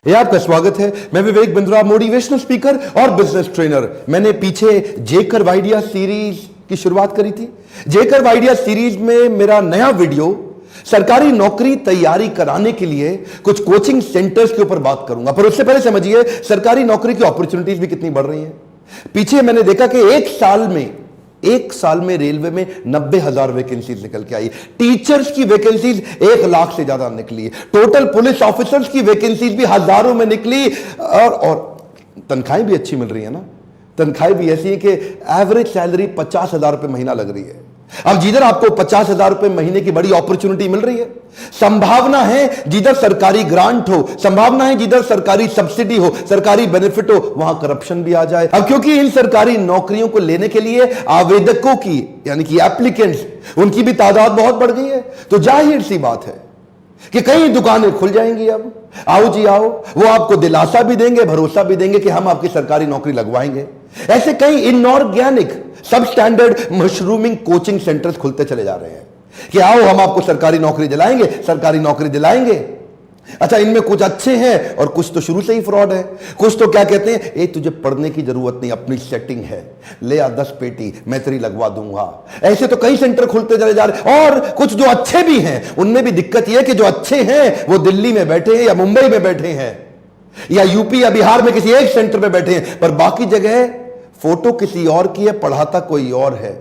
ये आपका स्वागत है। मैं विवेक बिंद्रा, मोटिवेशनल स्पीकर और बिजनेस ट्रेनर। मैंने पीछे जेकर आइडिया सीरीज की शुरुआत करी थी। जेकर आइडिया सीरीज में मेरा नया वीडियो सरकारी नौकरी तैयारी कराने के लिए कुछ कोचिंग सेंटर्स के ऊपर बात करूंगा, पर उससे पहले समझिए सरकारी नौकरी की अपॉर्चुनिटीज भी कितनी बढ़ रही हैं। पीछे मैंने देखा कि एक साल में रेलवे में 90,000 वैकेंसीज निकल के आई। टीचर्स की वैकेंसीज 1 लाख से ज्यादा निकली। टोटल पुलिस ऑफिसर्स की वैकेंसीज भी हजारों में निकली और तनख्वाहें भी अच्छी मिल रही है ना। तनख्वाहें भी ऐसी है कि एवरेज सैलरी 50,000 रुपए महीना लग रही है। अब जिधर आपको 50,000 रुपए महीने की बड़ी अपॉर्चुनिटी मिल रही है, संभावना है जिधर सरकारी ग्रांट हो, संभावना है जिधर सरकारी सब्सिडी हो, सरकारी बेनिफिट हो, वहां करप्शन भी आ जाए। अब क्योंकि इन सरकारी नौकरियों को लेने के लिए आवेदकों की यानी कि एप्लीकेंट्स, उनकी भी तादाद बहुत बढ़ गई है, तो जाहिर सी बात है कि कई दुकानें खुल जाएंगी। अब आओ जी आओ, वो आपको दिलासा भी देंगे, भरोसा भी देंगे कि हम आपकी सरकारी नौकरी लगवाएंगे। ऐसे कई इनऑर्गेनिक सब स्टैंडर्ड मशरूमिंग कोचिंग सेंटर्स खुलते चले जा रहे हैं कि आओ हम आपको सरकारी नौकरी दिलाएंगे, सरकारी नौकरी दिलाएंगे। अच्छा, इनमें कुछ अच्छे हैं और कुछ तो शुरू से ही फ्रॉड है। कुछ तो क्या कहते हैं, ए तुझे पढ़ने की जरूरत नहीं, अपनी सेटिंग है, ले आ 10 पेटी, मैं तेरी लगवा दूंगा। ऐसे तो कई सेंटर खुलते चले जा रहे हैं। और कुछ जो अच्छे भी हैं, उनमें भी दिक्कत यह है कि जो अच्छे हैं वो दिल्ली में बैठे हैं या मुंबई में बैठे हैं या यूपी या बिहार में किसी एक सेंटर में बैठे हैं, पर बाकी जगह फोटो किसी और की है, पढ़ाता कोई और है,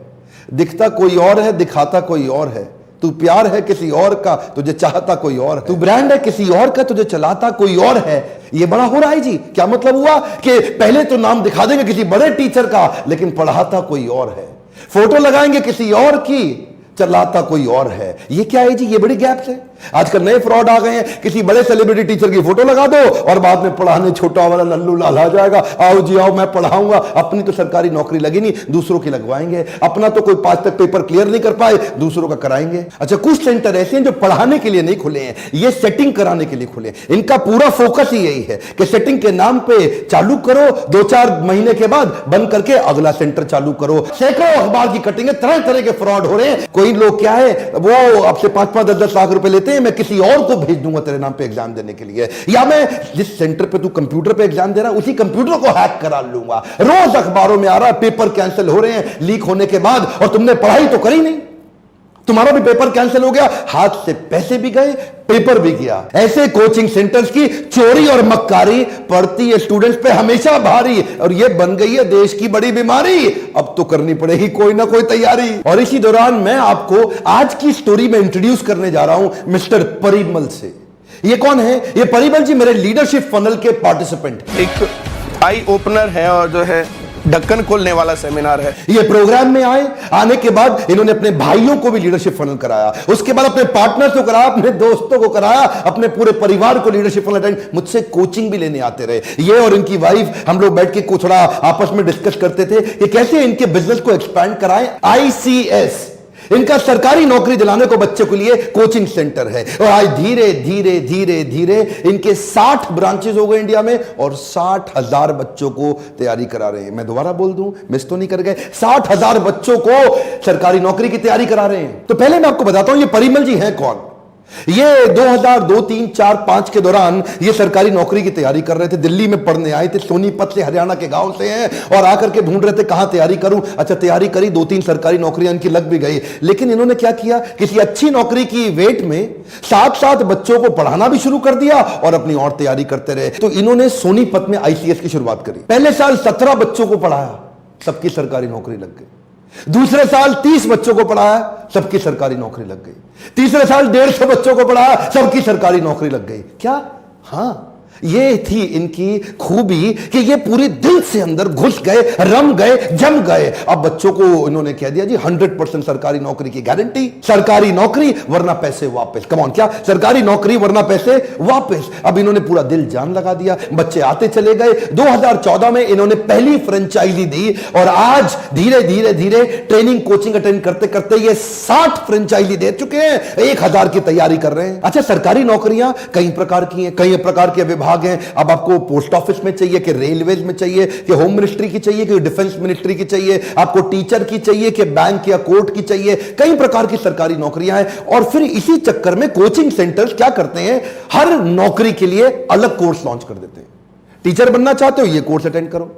दिखता कोई और है, दिखाता कोई और है। तू प्यार है किसी और का, तुझे चाहता कोई और है। तू ब्रांड है किसी और का, तुझे चलाता कोई और है। ये बड़ा हो रहा है जी। क्या मतलब हुआ कि पहले तो नाम दिखा देंगे किसी बड़े टीचर का, लेकिन पढ़ाता कोई और है। फोटो लगाएंगे किसी और की, चलाता कोई और है। ये क्या है जी? ये बड़ी गैप है। आजकल नए फ्रॉड आ गए हैं। किसी बड़े सेलिब्रिटी टीचर की फोटो लगा दो और बाद में पढ़ाने छोटा वाला लल्लू लाल आ जाएगा, आओ जी आओ मैं पढ़ाऊंगा। अपनी तो सरकारी नौकरी लगी नहीं, दूसरों की लगवाएंगे। अपना तो कोई 5 तक पेपर क्लियर नहीं कर पाए, दूसरों का कराएंगे। अच्छा, कुछ सेंटर ऐसे हैं जो पढ़ाने के लिए नहीं खुले हैं, ये सेटिंग कराने के लिए खुले। इनका पूरा फोकस ही यही है कि सेटिंग के नाम पे चालू करो, 2-4 महीने के बाद बंद करके अगला सेंटर चालू करो। सैकड़ों अखबार की कटिंग, तरह तरह के फ्रॉड हो रहे हैं। कोई लोग क्या है, वो आपसे 5-5, 10-10 लाख रुपए लेते हैं, मैं किसी और को भेज दूंगा तेरे नाम पे एग्जाम देने के लिए, या मैं जिस सेंटर पे तू कंप्यूटर पे एग्जाम दे रहा है उसी कंप्यूटर को हैक करा लूंगा। रोज अखबारों में आ रहा है पेपर कैंसिल हो रहे हैं लीक होने के बाद, और तुमने पढ़ाई तो करी नहीं, तुम्हारा भी पेपर कैंसिल हो गया, हाथ से पैसे भी गए, पेपर भी गया। ऐसे कोचिंग सेंटर्स की चोरी और मक्कारी पड़ती है स्टूडेंट्स पे हमेशा भारी, और ये बन गई है देश की बड़ी बीमारी। अब तो करनी पड़ेगी कोई ना कोई तैयारी। और इसी दौरान मैं आपको आज की स्टोरी में इंट्रोड्यूस करने जा रहा हूं मिस्टर परिमल से। ये कौन है? ये परिमल जी मेरे लीडरशिप फनल के पार्टिसिपेंट, एक आई ओपनर है और जो है ढक्कन खोलने वाला सेमिनार है। ये प्रोग्राम में आने के बाद इन्होंने अपने भाइयों को भी लीडरशिप फनल कराया, उसके बाद अपने पार्टनर्स को कराया, अपने दोस्तों को कराया, अपने पूरे परिवार को लीडरशिप फनल अटेंड, मुझसे कोचिंग भी लेने आते रहे। ये और इनकी वाइफ, हम लोग बैठ के कुछ थोड़ा आपस में डिस्कस करते थे कि कैसे इनके बिजनेस को एक्सपैंड कराएं। ICS इनका सरकारी नौकरी दिलाने को बच्चे के लिए कोचिंग सेंटर है, और आज धीरे धीरे धीरे धीरे इनके 60 ब्रांचेस हो गए इंडिया में, और 60,000 बच्चों को तैयारी करा रहे हैं। मैं दोबारा बोल दूं, मिस तो नहीं कर गए, 60,000 बच्चों को सरकारी नौकरी की तैयारी करा रहे हैं। तो पहले मैं आपको बताता हूं ये परिमल जी हैं कौन। ये 2002, 3, 4, 5 के दौरान ये सरकारी नौकरी की तैयारी कर रहे थे। दिल्ली में पढ़ने आए थे, सोनीपत से, हरियाणा के गांव से हैं, और आकर के ढूंढ रहे थे कहां तैयारी करूं। अच्छा, तैयारी करी, 2-3 सरकारी नौकरियां इनकी लग भी गई, लेकिन इन्होंने क्या किया, किसी अच्छी नौकरी की वेट में साथ-साथ बच्चों को पढ़ाना भी शुरू कर दिया और अपनी और तैयारी करते रहे। तो इन्होंने सोनीपत में ICS की शुरुआत करी। पहले साल 17 बच्चों को पढ़ाया, सबकी सरकारी नौकरी लग गई। दूसरे साल 30 बच्चों को पढ़ाया, सबकी सरकारी नौकरी लग गई। तीसरे साल 150 बच्चों को पढ़ाया, सबकी सरकारी नौकरी लग गई। क्या? हाँ, ये थी इनकी खूबी कि ये पूरे दिल से अंदर घुस गए, रम गए, जम गए। अब बच्चों को इन्होंने कह दिया जी 100% सरकारी नौकरी की गारंटी, सरकारी नौकरी वरना पैसे वापस। कम ऑन, क्या सरकारी नौकरी वरना पैसे वापस। अब इन्होंने पूरा दिल जान लगा दिया, बच्चे आते चले गए। 2014 में इन्होंने पहली फ्रेंचाइजी दी, और आज धीरे धीरे धीरे ट्रेनिंग कोचिंग अटेंड करते करते ये 60 फ्रेंचाइजी दे चुके हैं, 1000 की तैयारी कर रहे हैं। अच्छा, सरकारी नौकरियां कई प्रकार की हैं, कई प्रकार के विभाग विभाग हैं, अब आपको पोस्ट ऑफिस में चाहिए कि रेलवेज में चाहिए कि होम मिनिस्ट्री की चाहिए कि डिफेंस मिनिस्ट्री की चाहिए, आपको टीचर की चाहिए कि बैंक या कोर्ट की चाहिए, कई प्रकार की सरकारी नौकरियां हैं। और फिर इसी चक्कर में कोचिंग सेंटर्स क्या करते हैं, हर नौकरी के लिए अलग कोर्स लॉन्च कर देते हैं। टीचर बनना चाहते हो, ये कोर्स अटेंड करो,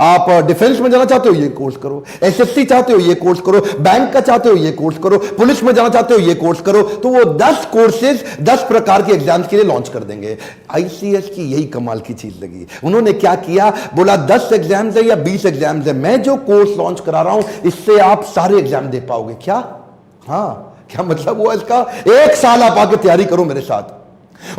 आप डिफेंस में जाना चाहते हो, ये कोर्स करो, एसएससी चाहते हो, ये कोर्स करो, बैंक का चाहते हो, ये कोर्स करो, पुलिस में जाना चाहते हो, ये कोर्स करो। तो वो 10 कोर्सेज 10 प्रकार के एग्जाम्स के लिए लॉन्च कर देंगे। आईसीएस की यही कमाल की चीज लगी, उन्होंने क्या किया, बोला 10 एग्जाम्स है या 20 एग्जाम्स है, मैं जो कोर्स लॉन्च करा रहा हूं इससे आप सारे एग्जाम दे पाओगे। क्या, हाँ, क्या मतलब हुआ इसका, 1 साल आप आके तैयारी करो मेरे साथ।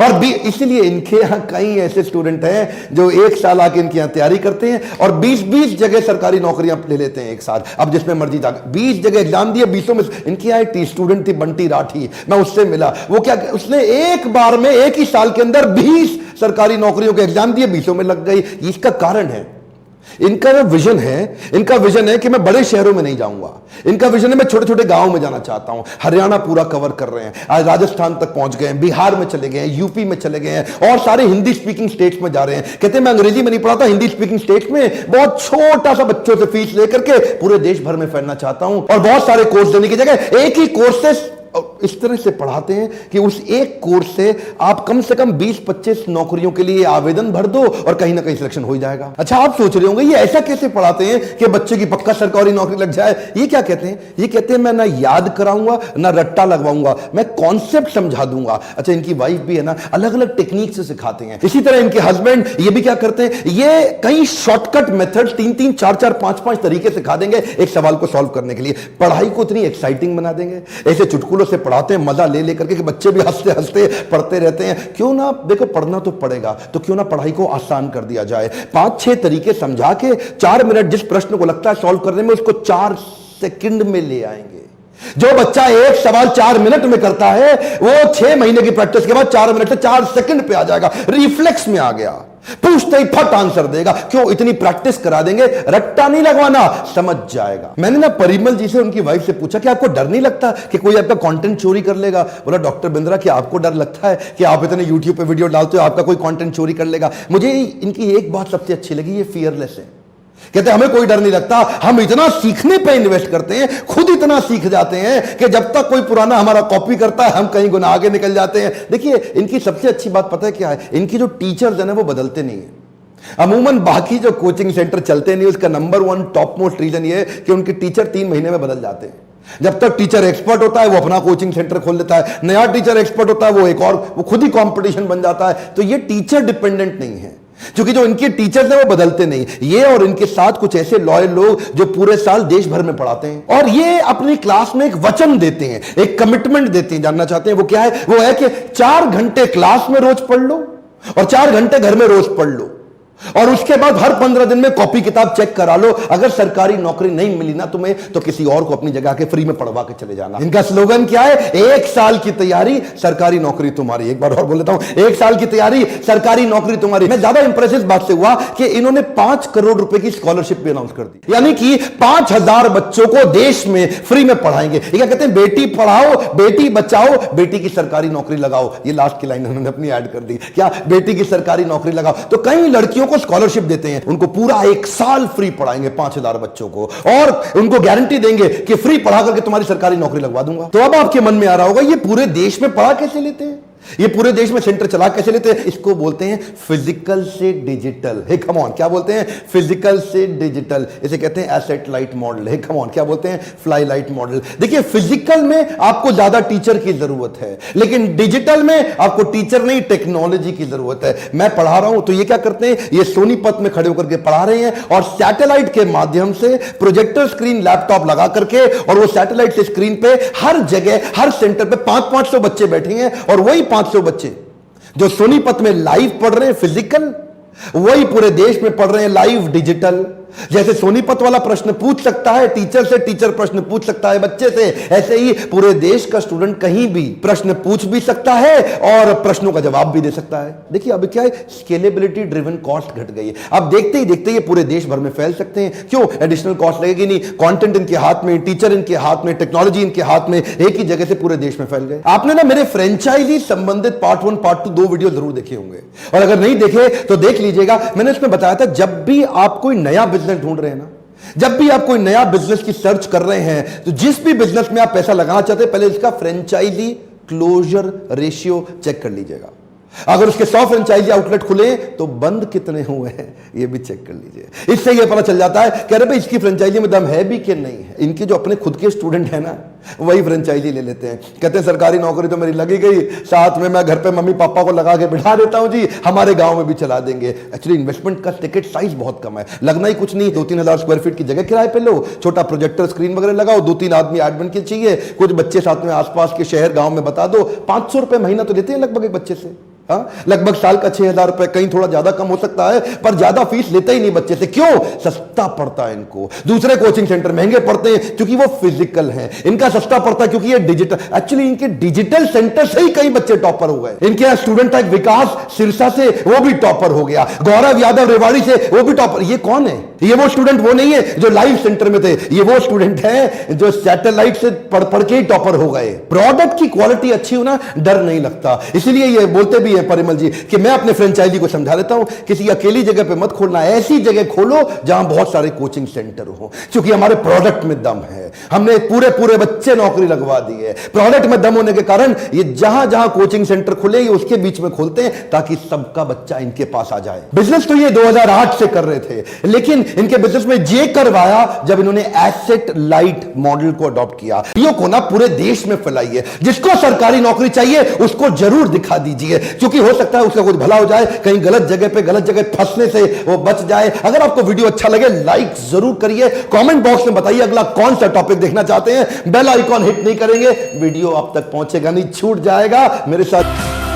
और इसीलिए इनके यहां कई ऐसे स्टूडेंट हैं जो 1 साल आके इनके यहां तैयारी करते हैं और 20-20 जगह सरकारी नौकरियां ले लेते हैं एक साथ। अब जिसमें मर्जी था, 20 जगह एग्जाम दिए, 20 में इनकी आई स्टूडेंट थी बंटी राठी, मैं उससे मिला, वो क्या, उसने एक बार में एक ही साल के अंदर 20 सरकारी नौकरियों के एग्जाम दिए, 20 में लग गई। इसका कारण है, इनका विजन है, इनका विजन है कि मैं बड़े शहरों में नहीं जाऊंगा, इनका विजन है मैं छोटे छोटे गांव में जाना चाहता हूं। हरियाणा पूरा कवर कर रहे हैं, आज राजस्थान तक पहुंच गए हैं, बिहार में चले गए हैं, यूपी में चले गए हैं और सारे हिंदी स्पीकिंग स्टेट्स में जा रहे हैं। कहते हैं मैं अंग्रेजी में नहीं पढ़ाता, हिंदी स्पीकिंग स्टेट्स में बहुत छोटा सा बच्चों से फीस लेकर के पूरे देश भर में फैलना चाहता हूं और बहुत सारे कोर्स देने की जगह एक ही कोर्सेस इस तरह से पढ़ाते हैं कि उस एक कोर्स से आप कम से कम 20-25 नौकरियों के लिए आवेदन भर दो और कहीं ना कहीं सिलेक्शन हो ही जाएगा। अच्छा, आप सोच रहे होंगे ये ऐसा कैसे पढ़ाते हैं कि बच्चे की पक्का सरकारी नौकरी लग जाए। ये क्या कहते हैं, ये कहते हैं मैं ना याद कराऊंगा ना रट्टा लगवाऊंगा, मैं कॉन्सेप्ट समझा दूंगा। अच्छा, इनकी वाइफ भी है ना, अलग अलग टेक्निक से सिखाते हैं। इसी तरह इनके हस्बैंड ये भी क्या करते हैं, ये कई शॉर्टकट मेथड 3-3, 4-4, 5-5 तरीके सिखा देंगे एक सवाल को सॉल्व करने के लिए। पढ़ाई को इतनी एक्साइटिंग बना देंगे, ऐसे चुटकुलों से पढ़ाते हैं, मजा ले लेकर के कि बच्चे भी हंसते हंसते पढ़ते रहते हैं। क्यों ना, देखो पढ़ना तो पड़ेगा, तो क्यों ना पढ़ाई को आसान कर दिया जाए। 5-6 तरीके समझा के 4 मिनट जिस प्रश्न को लगता है सॉल्व करने में, उसको 4 सेकंड में ले आएंगे। जो बच्चा एक सवाल 4 मिनट में करता है वो 6 महीने की प्रैक्टिस के बाद 4 मिनट से 4 सेकंड पे आ जाएगा, रिफ्लेक्स में आ गया, पूछते ही फट आंसर देगा। क्यों, इतनी प्रैक्टिस करा देंगे, रट्टा नहीं लगवाना, समझ जाएगा। मैंने ना परिमल जी से, उनकी वाइफ से पूछा कि आपको डर नहीं लगता कि कोई आपका कंटेंट चोरी कर लेगा। बोला डॉक्टर बिंद्रा कि आपको डर लगता है कि आप इतने यूट्यूब पे वीडियो डालते हो, आपका कोई कंटेंट चोरी कर लेगा। मुझे इनकी एक बात सबसे अच्छी लगी, ये फियरलेस है। कहते हमें कोई डर नहीं लगता, हम इतना सीखने पे इन्वेस्ट करते हैं, खुद इतना सीख जाते हैं कि जब तक कोई पुराना हमारा कॉपी करता है हम कहीं गुना आगे निकल जाते हैं। देखिए इनकी सबसे अच्छी बात पता है क्या है, इनकी जो टीचर्स है ना वो बदलते नहीं है। अमूमन बाकी जो कोचिंग सेंटर चलते नहीं, उसका नंबर 1 टॉप मोस्ट रीजन ये है कि उनके टीचर 3 महीने में बदल जाते हैं। जब तक टीचर एक्सपर्ट होता है वो अपना कोचिंग सेंटर खोल लेता है, नया टीचर एक्सपर्ट होता है वो एक और, वो खुद ही कंपटीशन बन जाता है। तो ये टीचर डिपेंडेंट नहीं है, क्योंकि जो इनके टीचर्स हैं वो बदलते नहीं। ये और इनके साथ कुछ ऐसे लॉयल लोग जो पूरे साल देश भर में पढ़ाते हैं और ये अपनी क्लास में एक वचन देते हैं, एक कमिटमेंट देते हैं। जानना चाहते हैं वो क्या है, वो है कि 4 घंटे क्लास में रोज पढ़ लो और 4 घंटे घर में रोज पढ़ लो और उसके बाद हर 15 दिन में कॉपी किताब चेक करा लो। अगर सरकारी नौकरी नहीं मिली ना तुम्हें, तो किसी और को अपनी जगह के फ्री में पढ़वा के चले जाना। इनका स्लोगन क्या है, 1 साल की तैयारी सरकारी नौकरी तुम्हारी। एक बार और बोल देता हूं, 1 साल की तैयारी सरकारी नौकरी तुम्हारी। मैं ज्यादा इंप्रेस इस बात से हुआ कि इन्होंने 5 करोड़ रुपए की स्कॉलरशिप भी अनाउंस कर दी, यानी कि 5000 बच्चों को देश में फ्री में पढ़ाएंगे। ये क्या कहते हैं, बेटी पढ़ाओ बेटी बचाओ बेटी की सरकारी नौकरी लगाओ। ये लास्ट की लाइन उन्होंने अपनी ऐड कर दी, क्या, बेटी की सरकारी नौकरी लगाओ। तो कई लड़कियों को स्कॉलरशिप देते हैं, उनको पूरा 1 साल फ्री पढ़ाएंगे 5000 बच्चों को और उनको गारंटी देंगे कि फ्री पढ़ा करके तुम्हारी सरकारी नौकरी लगवा दूंगा। तो अब आपके मन में आ रहा होगा ये पूरे देश में पढ़ा कैसे लेते हैं, ये पूरे देश में सेंटर चला कैसे लेते हैं। इसको बोलते हैं फिजिकल से डिजिटल। हे कम ऑन, क्या बोलते हैं, फिजिकल से डिजिटल। इसे कहते हैं asset light model. Hey come on, क्या बोलते हैं, फ्लाई लाइट मॉडल। देखिए फिजिकल में आपको ज्यादा टीचर की जरूरत है, लेकिन डिजिटल में आपको टीचर नहीं टेक्नोलॉजी की जरूरत है। मैं पढ़ा रहा हूं तो ये क्या करते हैं, ये सोनीपत में खड़े होकर के पढ़ा रहे हैं और सैटेलाइट के माध्यम से प्रोजेक्टर स्क्रीन लैपटॉप लगा करके और वो सैटेलाइट से स्क्रीन पे हर जगह हर सेंटर पे 500-500 बच्चे बैठे हैं और वही 500 बच्चे जो सोनीपत में लाइव पढ़ रहे हैं फिजिकल, वही पूरे देश में पढ़ रहे हैं लाइव डिजिटल। जैसे सोनीपत वाला प्रश्न पूछ सकता है टीचर से, टीचर प्रश्न पूछ सकता है बच्चे से, ऐसे ही पूरे देश का स्टूडेंट कहीं भी प्रश्न पूछ भी सकता है और प्रश्नों का जवाब भी दे सकता है। देखिए अब क्या है, स्केलेबिलिटी ड्रिवन कॉस्ट घट गई है। अब देखते ही देखते ये पूरे देश भर में फैल सकते हैं। क्यों? एडिशनल कॉस्ट लगेगी नहीं, कंटेंट इनके हाथ में, टीचर इनके हाथ में, टेक्नोलॉजी इनके हाथ में, एक ही जगह से पूरे देश में फैल गए। आपने ना मेरे फ्रेंचाइजी संबंधित पार्ट 1 पार्ट 2 दो वीडियो जरूर देखे होंगे, और अगर नहीं देखे तो देख लीजिएगा। मैंने इसमें बताया था जब भी आप कोई नया बिजनेस ढूंढ रहे हैं ना, जब भी आप कोई नया बिजनेस की सर्च कर रहे हैं, तो जिस भी बिजनेस में आप पैसा लगाना चाहते हैं, पहले इसका फ्रेंचाइजी क्लोजर रेशियो चेक कर लीजिएगा। अगर उसके 100 फ्रेंचाइजी आउटलेट खुले तो बंद कितने हुए हैं ये भी चेक कर लीजिए। इससे ये पता चल जाता है कि अरे भाई इसकी फ्रेंचाइजी में दम है भी कि नहीं है। इनके जो अपने खुद के स्टूडेंट हैं ना, वही फ्रेंचाइजी ले लेते हैं, कहते हैं सरकारी नौकरी तो मेरी लगी गई, साथ में मैं घर पे मम्मी पापा को लगा के बिठा देता हूं जी, हमारे गांव में भी चला देंगे। एक्चुअली इन्वेस्टमेंट का टिकट साइज बहुत कम है, लगना ही कुछ नहीं, 2-3 हजार स्क्वायर फीट की जगह किराए पे लो, छोटा प्रोजेक्टर स्क्रीन वगैरह लगाओ, 2-3 आदमी एडमिन के चाहिए, कुछ बच्चे साथ में आसपास के शहर गांव में बता दो, 500 रुपए महीना तो लेते हैं लगभग एक बच्चे से। लगभग साल का 6,000 रुपए, कहीं थोड़ा ज्यादा कम हो सकता है, पर ज्यादा फीस लेते ही नहीं बच्चे से। क्यों? सस्ता पड़ता है इनको। दूसरे कोचिंग सेंटर महंगे पड़ते हैं क्योंकि वो फिजिकल हैं, इनका सस्ता पड़ता है क्योंकि ये डिजिटल। एक्चुअली इनके डिजिटल सेंटर से ही कई बच्चे टॉपर हो गए। इनके यहाँ स्टूडेंट था एक विकास सिरसा से, वो भी टॉपर हो गया, गौरव यादव रेवाड़ी से, वो भी टॉपर। ये कौन है? ये वो स्टूडेंट वो नहीं है जो लाइव सेंटर में थे, ये वो स्टूडेंट है जो सैटेलाइट से पढ़ पढ़ के ही टॉपर हो गए। प्रोडक्ट की क्वालिटी अच्छी हो ना, डर नहीं लगता। इसीलिए ये बोलते भी है परिमल जी कि मैं अपने फ्रेंचाइजी को समझा देता हूं, किसी अकेली जगह पे मत खोलना, ऐसी जगह खोलो जहां बहुत सारे कोचिंग सेंटर हो, क्योंकि हमारे प्रोडक्ट में दम है। हमने पूरे पूरे बच्चे नौकरी लगवा दी है। प्रोडक्ट में दम होने के कारण ये जहां जहां कोचिंग सेंटर खुले ये उसके बीच में खोलते हैं ताकि सबका बच्चा इनके पास आ जाए। बिजनेस तो ये 2008 से कर रहे थे, लेकिन इनके बिजनेस में जे करवाया जब इन्होंने एसेट लाइट मॉडल को अडॉप्ट किया। ये को ना पूरे देश में फैलाइए, जिसको सरकारी नौकरी चाहिए उसको जरूर दिखा दीजिए, क्योंकि हो सकता है उसका कुछ भला हो जाए, कहीं गलत जगह फंसने से वो बच जाए। अगर आपको वीडियो अच्छा लगे लाइक जरूर करिए, कमेंट बॉक्स में बताइए अगला कौन सा टॉपिक देखना चाहते हैं। बेल आइकॉन हिट नहीं करेंगे वीडियो आप तक पहुंचेगा नहीं, छूट जाएगा। मेरे साथ